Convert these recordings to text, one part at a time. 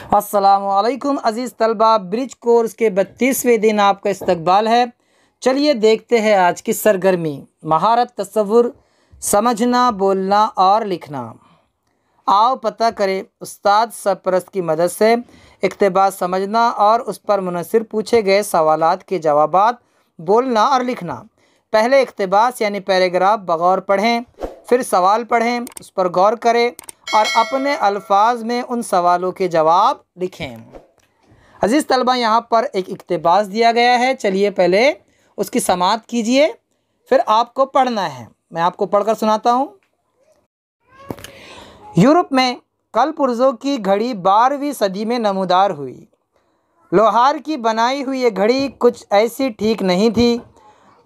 अस्सलामुअलैकुम अज़ीज़ तलबा, bridge course के 32वें दिन आपका इस्तकबाल है। चलिए देखते हैं आज की सरगर्मी। महारत तसव्वुर, समझना, बोलना और लिखना। आओ पता करें उस्ताद सरपरस्त की मदद से इक़्तिबास समझना और उस पर मुनसर पूछे गए सवालात के जवाबात बोलना और लिखना। पहले इक़्तिबास यानी पैराग्राफ बगौर पढ़ें, फिर सवाल पढ़ें, उस पर गौर करें और अपने अल्फाज में उन सवालों के जवाब लिखें। अज़ीज़ तलबा, यहाँ पर एक इक़्तिबास दिया गया है। चलिए पहले उसकी समाअत कीजिए, फिर आपको पढ़ना है। मैं आपको पढ़कर सुनाता हूँ। यूरोप में कल पुर्जों की घड़ी 12वीं सदी में नमूदार हुई। लोहार की बनाई हुई ये घड़ी कुछ ऐसी ठीक नहीं थी,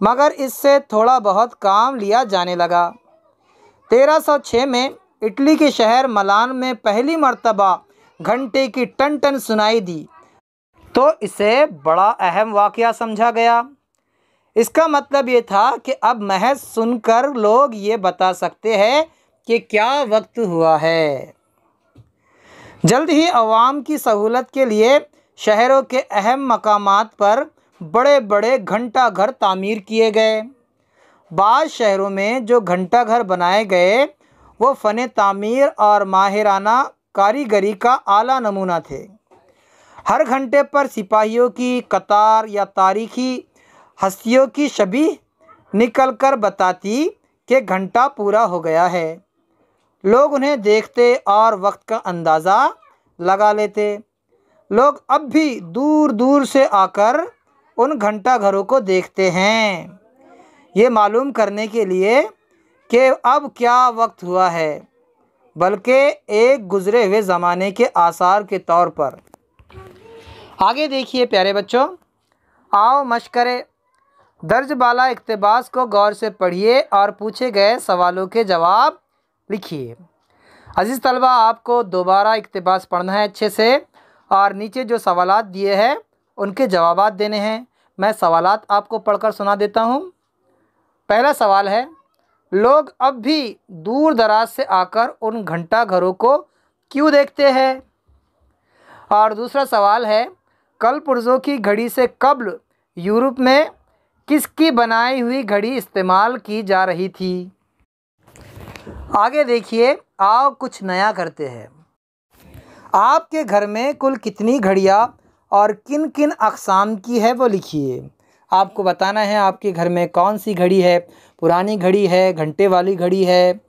मगर इससे थोड़ा बहुत काम लिया जाने लगा। 1306 में इटली के शहर मिलान में पहली मर्तबा घंटे की टन टन सुनाई दी तो इसे बड़ा अहम वाक़या समझा गया। इसका मतलब ये था कि अब महज सुनकर लोग ये बता सकते हैं कि क्या वक्त हुआ है। जल्द ही अवाम की सहूलत के लिए शहरों के अहम मकामात पर बड़े बड़े घंटा घर तामीर किए गए। बाज़ शहरों में जो घंटा घर बनाए गए वो फ़न तामीर और माहिराना कारीगरी का आला नमूना थे। हर घंटे पर सिपाहियों की कतार या तारीख़ी हस्तियों की शबीह निकल कर बताती कि घंटा पूरा हो गया है। लोग उन्हें देखते और वक्त का अंदाज़ा लगा लेते। लोग अब भी दूर दूर से आकर उन घंटा घरों को देखते हैं, ये मालूम करने के लिए कि अब क्या वक्त हुआ है, बल्कि एक गुज़रे हुए ज़माने के आसार के तौर पर। आगे देखिए प्यारे बच्चों, आओ मश्क करें। दर्ज बाला इक़्तिबास को गौर से पढ़िए और पूछे गए सवालों के जवाब लिखिए। अज़ीज़ तलबा, आपको दोबारा इक़्तिबास पढ़ना है अच्छे से और नीचे जो सवालात दिए हैं उनके जवाबात देने हैं। मैं सवालात आपको पढ़कर सुना देता हूँ। पहला सवाल है, लोग अब भी दूर दराज से आकर उन घंटा घरों को क्यों देखते हैं? और दूसरा सवाल है, कल पुर्जों की घड़ी से कब्ल यूरोप में किसकी बनाई हुई घड़ी इस्तेमाल की जा रही थी? आगे देखिए, आओ कुछ नया करते हैं। आपके घर में कुल कितनी घड़ियाँ और किन किन अक़साम की है वो लिखिए। आपको बताना है आपके घर में कौन सी घड़ी है, पुरानी घड़ी है, घंटे वाली घड़ी है,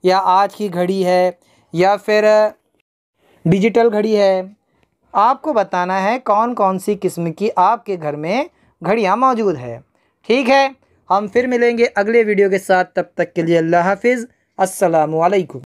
या आज की घड़ी है, या फिर डिजिटल घड़ी है। आपको बताना है कौन कौन सी किस्म की आपके घर में घड़ियाँ मौजूद है। ठीक है, हम फिर मिलेंगे अगले वीडियो के साथ। तब तक के लिए अल्लाह हाफिज़। अस्सलामु अलैकुम।